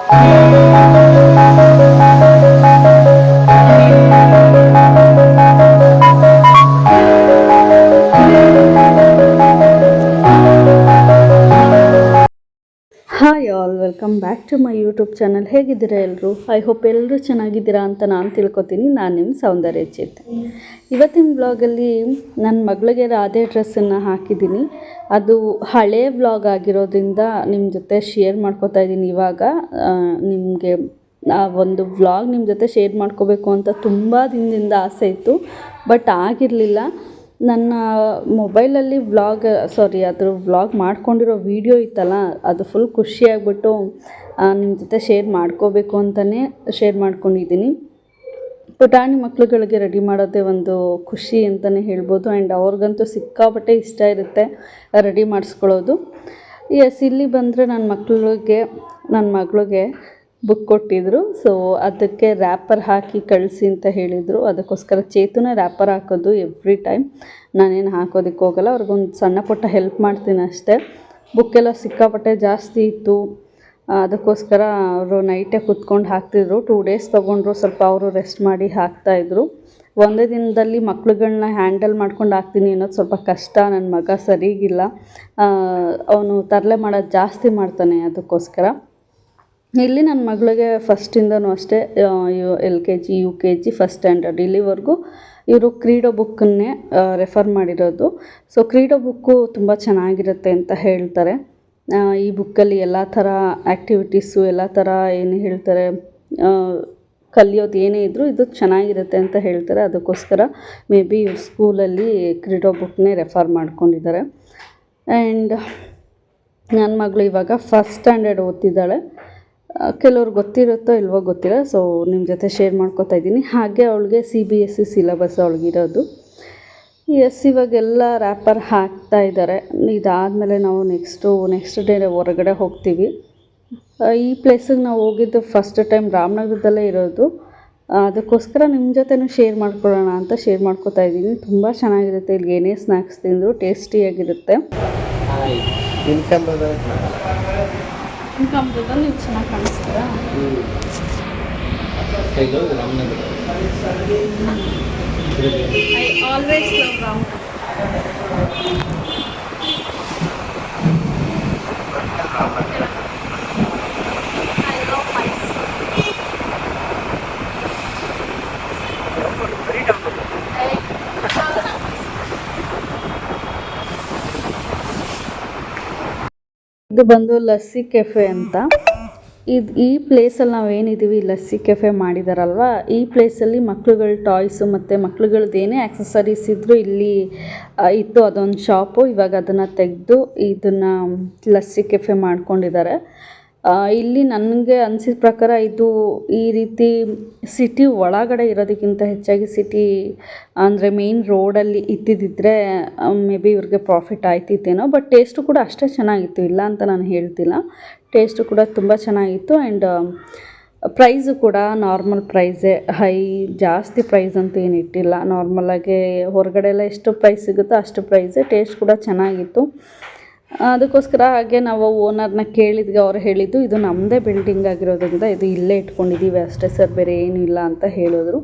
Hi all, welcome back to my YouTube channel. ಹೇಗಿದ್ದೀರಾ ಎಲ್ಲರೂ? I hope ಎಲ್ಲರೂ ಚೆನ್ನಾಗಿದ್ದೀರಾ ಅಂತ ನಾನು ತಿಳ್ಕೊತೀನಿ. ನಾನು ನಿಮ್ಮ ಸೌಂದರ್ಯ ಚೇತ್. ಇವತ್ತಿನ ಬ್ಲಾಗಲ್ಲಿ ನನ್ನ ಮಗಳಿಗೆ ರಾಧೆ ಡ್ರೆಸ್ಸನ್ನು ಹಾಕಿದ್ದೀನಿ. ಅದು ಹಳೇ ವ್ಲಾಗ್ ಆಗಿರೋದ್ರಿಂದ ನಿಮ್ಮ ಜೊತೆ ಶೇರ್ ಮಾಡ್ಕೋತಾ ಇದ್ದೀನಿ. ಇವಾಗ ನಿಮಗೆ ಒಂದು ವ್ಲಾಗ್ ನಿಮ್ಮ ಜೊತೆ ಶೇರ್ ಮಾಡ್ಕೋಬೇಕು ಅಂತ ತುಂಬ ದಿನದಿಂದ ಆಸೆ ಇತ್ತು, ಬಟ್ ಆಗಿರಲಿಲ್ಲ. ನನ್ನ ಮೊಬೈಲಲ್ಲಿ ಅದ್ರ ವ್ಲಾಗ್ ಮಾಡ್ಕೊಂಡಿರೋ ವೀಡಿಯೋ ಇತ್ತಲ್ಲ, ಅದು ಫುಲ್ ಖುಷಿಯಾಗ್ಬಿಟ್ಟು ನಿಮ್ಮ ಜೊತೆ ಶೇರ್ ಮಾಡ್ಕೋಬೇಕು ಅಂತಲೇ ಶೇರ್ ಮಾಡ್ಕೊಂಡಿದ್ದೀನಿ. ಪುಟಾಣಿ ಮಕ್ಳುಗಳಿಗೆ ರೆಡಿ ಮಾಡೋದೇ ಒಂದು ಖುಷಿ ಅಂತಲೇ ಹೇಳ್ಬೋದು. ಆ್ಯಂಡ್ ಅವ್ರಿಗಂತೂ ಸಿಕ್ಕಾಪಟ್ಟೆ ಇಷ್ಟ ಇರುತ್ತೆ ರೆಡಿ ಮಾಡಿಸ್ಕೊಳ್ಳೋದು. ಇಲ್ಲಿ ಬಂದರೆ ನನ್ನ ಮಗಳಿಗೆ ಬುಕ್ ಕೊಟ್ಟಿದ್ದರು. ಸೊ ಅದಕ್ಕೆ ರ್ಯಾಪರ್ ಹಾಕಿ ಕಳಿಸಿ ಅಂತ ಹೇಳಿದರು. ಅದಕ್ಕೋಸ್ಕರ ಚೇತುನೇ ರ್ಯಾಪರ್ ಹಾಕೋದು ಎವ್ರಿ ಟೈಮ್. ನಾನೇನು ಹಾಕೋದಕ್ಕೆ ಹೋಗಲ್ಲ, ಅವ್ರಿಗೊಂದು ಸಣ್ಣ ಪುಟ್ಟ ಹೆಲ್ಪ್ ಮಾಡ್ತೀನಿ ಅಷ್ಟೇ. ಬುಕ್ಕೆಲ್ಲ ಸಿಕ್ಕಾಪಟ್ಟೆ ಜಾಸ್ತಿ ಇತ್ತು, ಅದಕ್ಕೋಸ್ಕರ ಅವರು ನೈಟೇ ಕೂತ್ಕೊಂಡು ಹಾಕ್ತಿದ್ರು. 2 ಡೇಸ್ ತೊಗೊಂಡ್ರು. ಸ್ವಲ್ಪ ಅವರು ರೆಸ್ಟ್ ಮಾಡಿ ಹಾಕ್ತಾಯಿದ್ರು. ಒಂದೇ ದಿನದಲ್ಲಿ ಮಕ್ಳುಗಳನ್ನ ಹ್ಯಾಂಡಲ್ ಮಾಡ್ಕೊಂಡು ಹಾಕ್ತೀನಿ ಅನ್ನೋದು ಸ್ವಲ್ಪ ಕಷ್ಟ. ನನ್ನ ಮಗ ಸರಿಗಿಲ್ಲ, ಅವನು ತರಲೆ ಮಾಡೋದು ಜಾಸ್ತಿ ಮಾಡ್ತಾನೆ. ಅದಕ್ಕೋಸ್ಕರ ಇಲ್ಲಿ ನನ್ನ ಮಗಳಿಗೆ ಫಸ್ಟಿಂದನೂ ಅಷ್ಟೇ LKG UKG ಫಸ್ಟ್ ಸ್ಟ್ಯಾಂಡರ್ಡ್ ಇಲ್ಲಿವರೆಗೂ ಇವರು ಕ್ರೀಡೋ ಬುಕ್ಕನ್ನೇ ರೆಫರ್ ಮಾಡಿರೋದು. ಸೊ ಕ್ರೀಡೋ ಬುಕ್ಕು ತುಂಬ ಚೆನ್ನಾಗಿರುತ್ತೆ ಅಂತ ಹೇಳ್ತಾರೆ. ಈ ಬುಕ್ಕಲ್ಲಿ ಎಲ್ಲ ಥರ ಆ್ಯಕ್ಟಿವಿಟೀಸು, ಎಲ್ಲ ಥರ ಏನು ಹೇಳ್ತಾರೆ, ಕಲಿಯೋದು ಏನೇ ಇದ್ದರೂ ಇದು ಚೆನ್ನಾಗಿರುತ್ತೆ ಅಂತ ಹೇಳ್ತಾರೆ. ಅದಕ್ಕೋಸ್ಕರ ಮೇ ಬಿ ಇವ್ರ ಸ್ಕೂಲಲ್ಲಿ ಕ್ರೀಡೋ ಬುಕ್ನೇ ರೆಫರ್ ಮಾಡ್ಕೊಂಡಿದ್ದಾರೆ. ಆ್ಯಂಡ್ ನನ್ನ ಮಗಳು ಇವಾಗ ಫಸ್ಟ್ ಸ್ಟ್ಯಾಂಡರ್ಡ್ ಓದ್ತಿದ್ದಾಳೆ. ಕೆಲವ್ರು ಗೊತ್ತಿರುತ್ತೋ ಇಲ್ವೋ ಗೊತ್ತಿಲ್ಲ. ಸೊ ನಿಮ್ಮ ಜೊತೆ ಶೇರ್ ಮಾಡ್ಕೋತಾ ಇದ್ದೀನಿ. ಹಾಗೆ ಅವಳಿಗೆ CBSE ಸಿಲೆಬಸ್ ಅವಳಿಗಿರೋದು. ಇವಾಗೆಲ್ಲ ರ್ಯಾಪರ್ ಹಾಕ್ತಾ ಇದ್ದಾರೆ. ಇದಾದಮೇಲೆ ನಾವು ನೆಕ್ಸ್ಟ್ ಡೇ ಹೊರಗಡೆ ಹೋಗ್ತೀವಿ. ಈ ಪ್ಲೇಸಿಗೆ ನಾವು ಹೋಗಿದ್ದು ಫಸ್ಟ್ ಟೈಮ್ ರಾಮನಗರದಲ್ಲೇ ಇರೋದು. ಅದಕ್ಕೋಸ್ಕರ ನಿಮ್ಮ ಜೊತೆನೂ ಶೇರ್ ಮಾಡ್ಕೊಳ್ಳೋಣ ಅಂತ ಶೇರ್ ಮಾಡ್ಕೋತಾ ಇದ್ದೀನಿ. ತುಂಬ ಚೆನ್ನಾಗಿರುತ್ತೆ. ಇಲ್ಲಿ ಏನೇ ಸ್ನ್ಯಾಕ್ಸ್ ತಿಂದರೂ ಟೇಸ್ಟಿಯಾಗಿರುತ್ತೆ. ಇನ್ಕಮ್ದಲ್ಲಿ ನೀವು ಚೆನ್ನಾಗಿ ಕಾಣಿಸ್ತೀರಾ? I always love Ramanagara. ಇದು ಬಂದು ಲಸ್ಸಿ ಕೆಫೆ ಅಂತ. ಈ ಪ್ಲೇಸಲ್ಲಿ ನಾವೇನಿದ್ದೀವಿ, ಲಸ್ಸಿ ಕೆಫೆ ಮಾಡಿದಾರಲ್ವ, ಈ ಪ್ಲೇಸಲ್ಲಿ ಮಕ್ಳುಗಳ ಟಾಯ್ಸು ಮತ್ತು ಮಕ್ಳುಗಳ್ದು ಏನೇ ಆಕ್ಸಸರೀಸ್ ಇದ್ದರೂ ಇಲ್ಲಿ ಇತ್ತು. ಅದೊಂದು ಶಾಪು. ಇವಾಗ ಅದನ್ನು ತೆಗೆದು ಇದನ್ನು ಲಸ್ಸಿ ಕೆಫೆ ಮಾಡ್ಕೊಂಡಿದ್ದಾರೆ. ಇಲ್ಲಿ ನನಗೆ ಅನಿಸಿದ ಪ್ರಕಾರ ಇದು ಈ ರೀತಿ ಸಿಟಿ ಒಳಗಡೆ ಇರೋದಕ್ಕಿಂತ ಹೆಚ್ಚಾಗಿ ಸಿಟಿ ಅಂದರೆ ಮೇನ್ ರೋಡಲ್ಲಿ ಇದ್ದಿದ್ದರೆ ಮೇ ಬಿ ಇವ್ರಿಗೆ ಪ್ರಾಫಿಟ್ ಆಯ್ತಿತ್ತೇನೋ. ಬಟ್ ಟೇಸ್ಟು ಕೂಡ ಅಷ್ಟೇ ಚೆನ್ನಾಗಿತ್ತು, ಇಲ್ಲ ಅಂತ ನಾನು ಹೇಳ್ತಿಲ್ಲ. ಟೇಸ್ಟು ಕೂಡ ತುಂಬ ಚೆನ್ನಾಗಿತ್ತು. ಆ್ಯಂಡ್ ಪ್ರೈಸು ಕೂಡ ನಾರ್ಮಲ್ ಪ್ರೈಸೇ, ಜಾಸ್ತಿ ಪ್ರೈಸ್ ಅಂತ ಏನು ಇಟ್ಟಿಲ್ಲ. ನಾರ್ಮಲಾಗೆ ಹೊರಗಡೆ ಎಲ್ಲ ಎಷ್ಟು ಪ್ರೈಸ್ ಸಿಗುತ್ತೋ ಅಷ್ಟು ಪ್ರೈಸೇ. ಟೇಸ್ಟ್ ಕೂಡ ಚೆನ್ನಾಗಿತ್ತು. ಅದಕ್ಕೋಸ್ಕರ ಹಾಗೆ ನಾವು ಓನರ್ನ ಕೇಳಿದ್ವಿ. ಅವ್ರು ಹೇಳಿದ್ದು ಇದು ನಮ್ಮದೇ ಬಿಲ್ಡಿಂಗ್ ಆಗಿರೋದ್ರಿಂದ ಇದು ಇಲ್ಲೇ ಇಟ್ಕೊಂಡಿದ್ದೀವಿ ಅಷ್ಟೇ ಸರ್, ಬೇರೆ ಏನೂ ಇಲ್ಲ ಅಂತ ಹೇಳಿದ್ರು.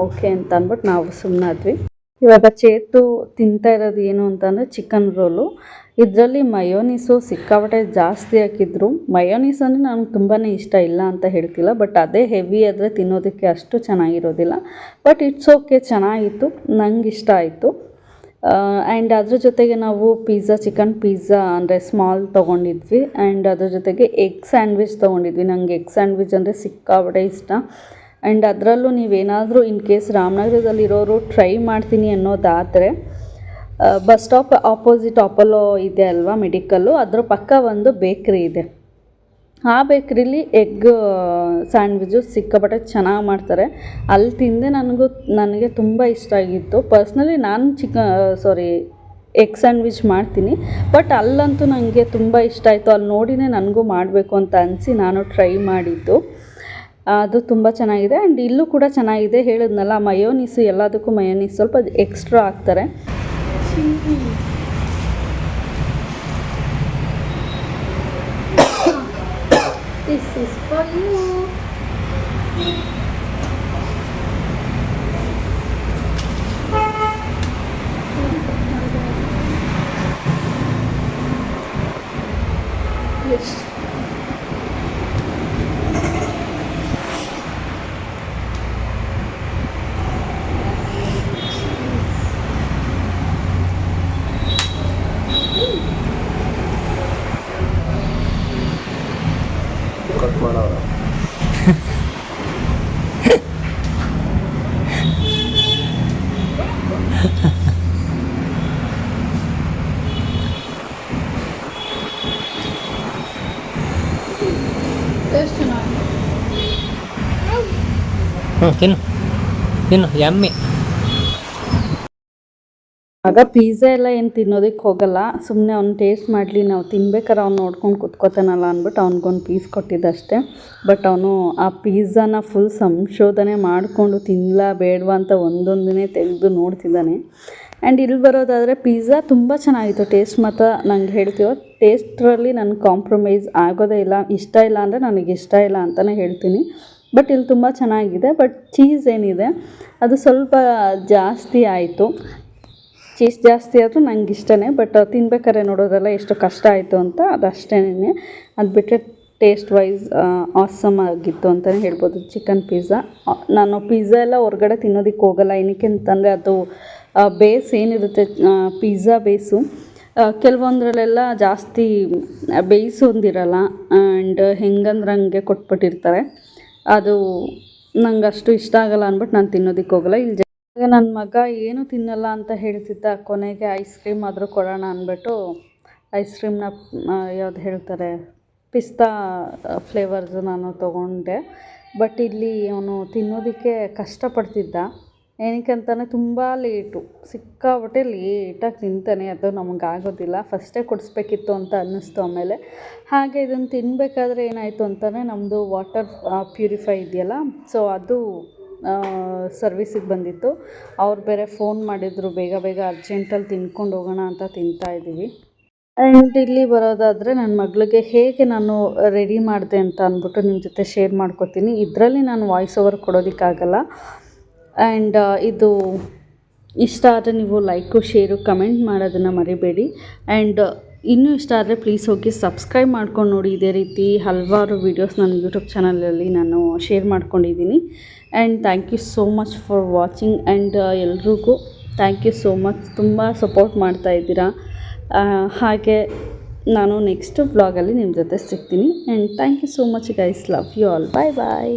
ಓಕೆ ಅಂತ ಅಂದ್ಬಿಟ್ಟು ನಾವು ಸುಮ್ಮನಾದ್ವಿ. ಇವಾಗ ಚೇತು ತಿಂತಾ ಇರೋದು ಏನು ಅಂತಂದರೆ ಚಿಕನ್ ರೋಲು. ಇದರಲ್ಲಿ ಮಯೋನೀಸು ಸಿಕ್ಕಾಪಟ್ಟೆ ಜಾಸ್ತಿ ಹಾಕಿದ್ರು. ಮಯೋನೀಸ್ ಅಂದರೆ ನನಗೆ ತುಂಬಾ ಇಷ್ಟ, ಇಲ್ಲ ಅಂತ ಹೇಳ್ತಿಲ್ಲ. ಬಟ್ ಅದೇ ಹೆವಿ ಆದರೆ ತಿನ್ನೋದಕ್ಕೆ ಅಷ್ಟು ಚೆನ್ನಾಗಿರೋದಿಲ್ಲ. ಬಟ್ ಇಟ್ಸ್ ಓಕೆ, ಚೆನ್ನಾಗಿತ್ತು, ನಂಗೆ ಇಷ್ಟ ಆಯಿತು. ಆ್ಯಂಡ್ ಅದ್ರ ಜೊತೆಗೆ ನಾವು ಚಿಕನ್ ಪಿಜ್ಜಾ ಅಂದರೆ ಸ್ಮಾಲ್ ತೊಗೊಂಡಿದ್ವಿ. ಆ್ಯಂಡ್ ಅದ್ರ ಜೊತೆಗೆ ಎಗ್ ಸ್ಯಾಂಡ್ವಿಚ್ ತೊಗೊಂಡಿದ್ವಿ. ನನಗೆ ಎಗ್ ಸ್ಯಾಂಡ್ವಿಚ್ ಅಂದರೆ ಸಿಕ್ಕಾಪಟ್ಟೆ ಇಷ್ಟ. ಆ್ಯಂಡ್ ಅದರಲ್ಲೂ ನೀವೇನಾದರೂ ಇನ್ ಕೇಸ್ ರಾಮನಗರದಲ್ಲಿರೋರು ಟ್ರೈ ಮಾಡ್ತೀನಿ ಅನ್ನೋದಾದರೆ, ಬಸ್ ಸ್ಟಾಪ್ ಆಪೋಸಿಟ್ ಅಪೋಲೋ ಇದೆ ಅಲ್ವಾ, ಮೆಡಿಕಲ್ಲು, ಅದ್ರ ಪಕ್ಕ ಒಂದು ಬೇಕ್ರಿ ಇದೆ. ಆ ಬೇಕ್ರಿಲಿ ಎಗ್ ಸ್ಯಾಂಡ್ವಿಚ್ಚು ಸಿಕ್ಕಾಪಟ್ಟೆ ಚೆನ್ನಾಗಿ ಮಾಡ್ತಾರೆ. ಅಲ್ಲಿ ತಿಂದೆ ನನಗೆ ತುಂಬ ಇಷ್ಟ ಆಗಿತ್ತು. ಪರ್ಸ್ನಲಿ ನಾನು ಎಗ್ ಸ್ಯಾಂಡ್ವಿಚ್ ಮಾಡ್ತೀನಿ. ಬಟ್ ಅಲ್ಲಂತೂ ನನಗೆ ತುಂಬ ಇಷ್ಟ ಆಯಿತು. ಅಲ್ಲಿ ನೋಡಿನೇ ನನಗೂ ಮಾಡಬೇಕು ಅಂತ ಅನಿಸಿ ನಾನು ಟ್ರೈ ಮಾಡಿದ್ದು. ಅದು ತುಂಬ ಚೆನ್ನಾಗಿದೆ. ಆ್ಯಂಡ್ ಇಲ್ಲೂ ಕೂಡ ಚೆನ್ನಾಗಿದೆ. ಹೇಳಿದ್ನಲ್ಲ, ಮಯೋನೀಸು, ಎಲ್ಲದಕ್ಕೂ ಮಯೋನೀಸ್ ಸ್ವಲ್ಪ ಎಕ್ಸ್ಟ್ರಾ ಹಾಕ್ತಾರೆ. This is for you. Yes. Cut ಮಾಡೋರು ತಿನ್ನು ತಿನ್ನು ಎಮ್ಮೆ. ಆಗ ಪಿಜ್ಜಾ ಎಲ್ಲ ಏನು ತಿನ್ನೋದಕ್ಕೆ ಹೋಗಲ್ಲ, ಸುಮ್ಮನೆ ಅವ್ನು ಟೇಸ್ಟ್ ಮಾಡಲಿ, ನಾವು ತಿನ್ಬೇಕಾರೆ ಅವ್ನು ನೋಡ್ಕೊಂಡು ಕುತ್ಕೋತಾನಲ್ಲ ಅಂದ್ಬಿಟ್ಟು ಅವ್ನಿಗೊಂದು ಪೀಸ್ ಕೊಟ್ಟಿದ್ದಷ್ಟೇ. ಬಟ್ ಅವನು ಆ ಪಿಜ್ಜಾನ ಫುಲ್ ಸಂಶೋಧನೆ ಮಾಡಿಕೊಂಡು ತಿನ್ನಲ ಬೇಡವಾ ಅಂತ ಒಂದೊಂದನ್ನೇ ತೆಗೆದು ನೋಡ್ತಿದ್ದಾನೆ. ಆ್ಯಂಡ್ ಇಲ್ಲಿ ಬರೋದಾದರೆ ಪಿಜ್ಜಾ ತುಂಬ ಚೆನ್ನಾಗಿತ್ತು. ಟೇಸ್ಟ್ ಮಾತ್ರ ನಂಗೆ ಹೇಳ್ತೀವೋ, ಟೇಸ್ಟ್ರಲ್ಲಿ ನನಗೆ ಕಾಂಪ್ರಮೈಸ್ ಆಗೋದೇ ಇಲ್ಲ. ಇಷ್ಟ ಇಲ್ಲ ಅಂದರೆ ನನಗೆ ಇಷ್ಟ ಇಲ್ಲ ಅಂತಲೇ ಹೇಳ್ತೀನಿ. ಬಟ್ ಇಲ್ಲಿ ತುಂಬ ಚೆನ್ನಾಗಿದೆ. ಬಟ್ ಚೀಸ್ ಏನಿದೆ ಅದು ಸ್ವಲ್ಪ ಜಾಸ್ತಿ ಆಯಿತು. ಚೀಸ್ ಜಾಸ್ತಿ ಆದರೂ ನಂಗೆ ಇಷ್ಟನೇ. ಬಟ್ ತಿನ್ಬೇಕಾದ್ರೆ ನೋಡೋದ್ರಲ್ಲ ಎಷ್ಟು ಕಷ್ಟ ಆಯಿತು ಅಂತ, ಅದಷ್ಟೇ. ಅದು ಬಿಟ್ಟರೆ ಟೇಸ್ಟ್ ವೈಸ್ ಆಸಮ್ ಆಗಿತ್ತು ಅಂತಲೇ ಹೇಳ್ಬೋದು ಚಿಕನ್ ಪಿಜ್ಜಾ. ನಾನು ಪಿಜ್ಜಾ ಎಲ್ಲ ಹೊರ್ಗಡೆ ತಿನ್ನೋದಕ್ಕೆ ಹೋಗಲ್ಲ. ಏನಕ್ಕೆ ಅಂತಂದರೆ ಅದು ಬೇಸ್ ಏನಿರುತ್ತೆ ಪಿಜ್ಜಾ ಬೇಸು ಕೆಲವೊಂದರಲ್ಲೆಲ್ಲ ಜಾಸ್ತಿ ಬೇಯಿಸೋದಿರಲ್ಲ. ಆ್ಯಂಡ್ ಹೆಂಗಂದ್ರೆ ಹಂಗೆ ಕೊಟ್ಬಿಟ್ಟಿರ್ತಾರೆ. ಅದು ನಂಗೆ ಅಷ್ಟು ಇಷ್ಟ ಆಗಲ್ಲ ಅಂದ್ಬಿಟ್ಟು ನಾನು ತಿನ್ನೋದಕ್ಕೆ ಹೋಗಲ್ಲ. ಇಲ್ಲಿ ನನ್ನ ಮಗ ಏನು ತಿನ್ನಲ್ಲ ಅಂತ ಹೇಳ್ತಿದ್ದ. ಕೊನೆಗೆ ಐಸ್ ಕ್ರೀಮ್ ಆದರೂ ಕೊಡೋಣ ಅಂದ್ಬಿಟ್ಟು ಐಸ್ ಕ್ರೀಮ್ನ ಯಾವ್ದು ಹೇಳ್ತಾರೆ ಪಿಸ್ತಾ ಫ್ಲೇವರ್ಸು ನಾನು ತೊಗೊಂಡೆ. ಬಟ್ ಇಲ್ಲಿ ಅವನು ತಿನ್ನೋದಕ್ಕೆ ಕಷ್ಟಪಡ್ತಿದ್ದ. ಏನಕ್ಕೆ ಅಂತಾನೆ ತುಂಬ ಲೇಟು, ಸಿಕ್ಕಾಬಿಟ್ಟೆ ಲೇಟಾಗಿ ತಿಂತಾನೆ. ಅದು ನಮಗಾಗೋದಿಲ್ಲ. ಫಸ್ಟೇ ಕೊಡಿಸ್ಬೇಕಿತ್ತು ಅಂತ ಅನ್ನಿಸ್ತು ಆಮೇಲೆ. ಹಾಗೆ ಇದನ್ನು ತಿನ್ನಬೇಕಾದ್ರೆ ಏನಾಯಿತು ಅಂತಲೇ ನಮ್ಮದು ವಾಟರ್ ಪ್ಯೂರಿಫೈ ಇದೆಯಲ್ಲ, ಸೊ ಅದು ಸರ್ವಿಸಿಗೆ ಬಂದಿತ್ತು. ಅವ್ರು ಬೇರೆ ಫೋನ್ ಮಾಡಿದರು, ಬೇಗ ಬೇಗ ಅರ್ಜೆಂಟಲ್ಲಿ ತಿನ್ಕೊಂಡು ಹೋಗೋಣ ಅಂತ ತಿಂತಾಯಿದ್ದೀವಿ. ಆ್ಯಂಡ್ ಇಲ್ಲಿ ಬರೋದಾದರೆ ನನ್ನ ಮಗಳಿಗೆ ಹೇಗೆ ನಾನು ರೆಡಿ ಮಾಡಿದೆ ಅಂತ ಅಂದ್ಬಿಟ್ಟು ನಿಮ್ಮ ಜೊತೆ ಶೇರ್ ಮಾಡ್ಕೊತೀನಿ. ಇದರಲ್ಲಿ ನಾನು ವಾಯ್ಸ್ ಓವರ್ ಕೊಡೋದಕ್ಕಾಗಲ್ಲ. ಆ್ಯಂಡ್ ಇದು ಇಷ್ಟ ಆದರೆ ನೀವು ಲೈಕು ಶೇರು ಕಮೆಂಟ್ ಮಾಡೋದನ್ನು ಮರಿಬೇಡಿ. ಆ್ಯಂಡ್ ಇನ್ನೂ ಇಷ್ಟ ಆದರೆ ಪ್ಲೀಸ್ ಹೋಗಿ ಸಬ್ಸ್ಕ್ರೈಬ್ ಮಾಡ್ಕೊಂಡು ನೋಡಿ. ಇದೇ ರೀತಿ ಹಲವಾರು ವೀಡಿಯೋಸ್ ನನ್ನ ಯೂಟ್ಯೂಬ್ ಚಾನಲಲ್ಲಿ ನಾನು ಶೇರ್ ಮಾಡ್ಕೊಂಡಿದ್ದೀನಿ. And thank you so much for watching. And ಎಲ್ರಿಗೂ ಥ್ಯಾಂಕ್ ಯು ಸೋ ಮಚ್, ತುಂಬ ಸಪೋರ್ಟ್ ಮಾಡ್ತಾಯಿದ್ದೀರಾ. ಹಾಗೆ ನಾನು ನೆಕ್ಸ್ಟ್ ವ್ಲಾಗಲ್ಲಿ ನಿಮ್ಮ ಜೊತೆ ಸಿಗ್ತೀನಿ. And thank you so much guys, love you all, bye bye.